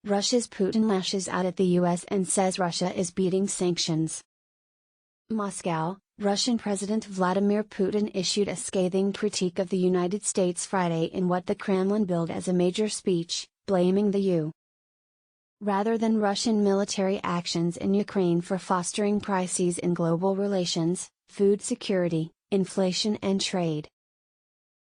Russia's Putin lashes out at the US and says Russia is beating sanctions. Moscow, Russian President Vladimir Putin issued a scathing critique of the United States Friday in what the Kremlin billed as a major speech, blaming the U. rather than Russian military actions in Ukraine for fostering crises in global relations, food security, inflation and trade.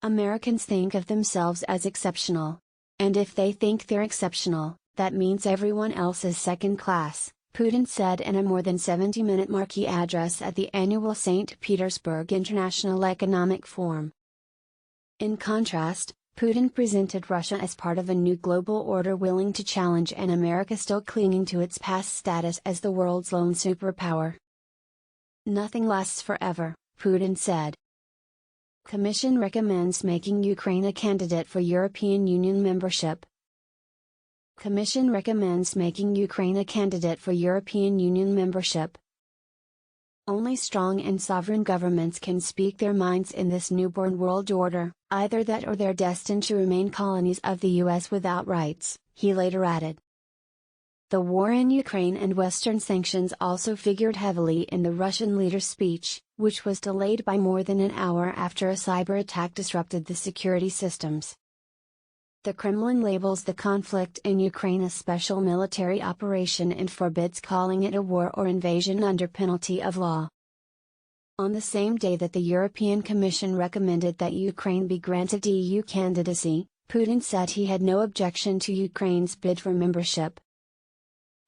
Americans think of themselves as exceptional. And if they think they're exceptional, that means everyone else is second class, Putin said in a more than 70-minute marquee address at the annual St. Petersburg International Economic Forum. In contrast, Putin presented Russia as part of a new global order willing to challenge an America still clinging to its past status as the world's lone superpower. Nothing lasts forever, Putin said. Commission recommends making Ukraine a candidate for European Union membership. Commission recommends making Ukraine a candidate for European Union membership. Only strong and sovereign governments can speak their minds in this newborn world order, either that or they're destined to remain colonies of the US without rights, he later added. The war in Ukraine and Western sanctions also figured heavily in the Russian leader's speech, which was delayed by more than an hour after a cyber attack disrupted the security systems. The Kremlin labels the conflict in Ukraine a special military operation and forbids calling it a war or invasion under penalty of law. On the same day that the European Commission recommended that Ukraine be granted EU candidacy, Putin said he had no objection to Ukraine's bid for membership.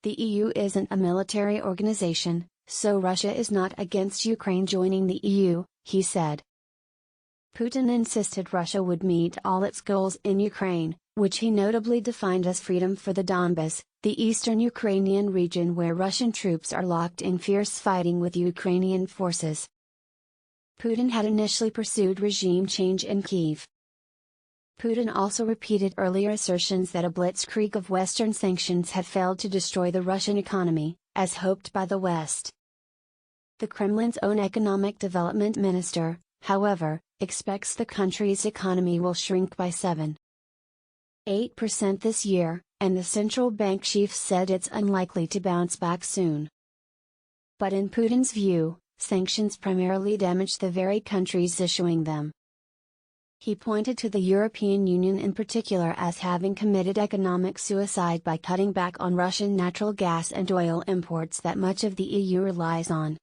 The EU isn't a military organization, so Russia is not against Ukraine joining the EU, he said. Putin insisted Russia would meet all its goals in Ukraine, which he notably defined as freedom for the Donbas, the eastern Ukrainian region where Russian troops are locked in fierce fighting with Ukrainian forces. Putin had initially pursued regime change in Kyiv. Putin also repeated earlier assertions that a blitzkrieg of Western sanctions had failed to destroy the Russian economy, as hoped by the West. The Kremlin's own economic development minister, however, expects the country's economy will shrink by 7.8% this year, and the central bank chief said it's unlikely to bounce back soon. But in Putin's view, sanctions primarily damage the very countries issuing them. He pointed to the European Union in particular as having committed economic suicide by cutting back on Russian natural gas and oil imports that much of the EU relies on.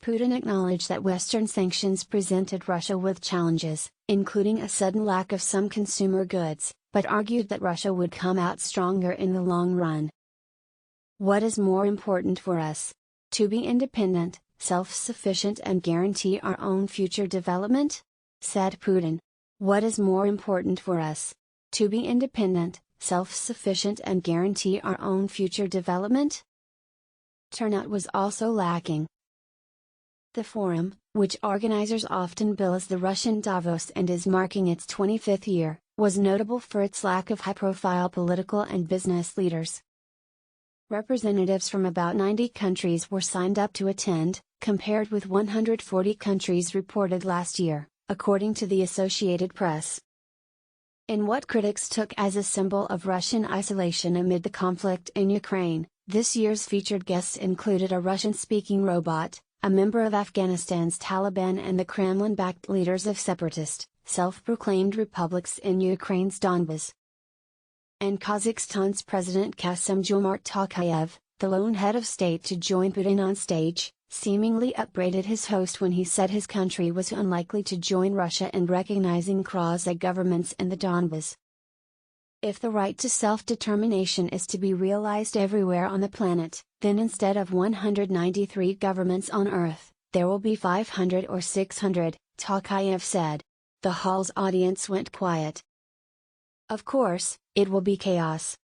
Putin acknowledged that Western sanctions presented Russia with challenges, including a sudden lack of some consumer goods, but argued that Russia would come out stronger in the long run. What is more important for us? To be independent, self-sufficient and guarantee our own future development? Said Putin. What is more important for us? To be independent, self-sufficient and guarantee our own future development? Turnout was also lacking. The forum, which organizers often bill as the Russian Davos and is marking its 25th year, was notable for its lack of high-profile political and business leaders. Representatives from about 90 countries were signed up to attend, compared with 140 countries reported last year, according to the Associated Press. In what critics took as a symbol of Russian isolation amid the conflict in Ukraine, this year's featured guests included a Russian-speaking robot, a member of Afghanistan's Taliban and the Kremlin-backed leaders of separatist, self-proclaimed republics in Ukraine's Donbas. And Kazakhstan's President Kassym-Jomart Tokayev, the lone head of state to join Putin on stage, seemingly upbraided his host when he said his country was unlikely to join Russia in recognizing quasi-governments in the Donbas. If the right to self-determination is to be realized everywhere on the planet, then instead of 193 governments on Earth, there will be 500 or 600, Tokayev said. The hall's audience went quiet. Of course, it will be chaos,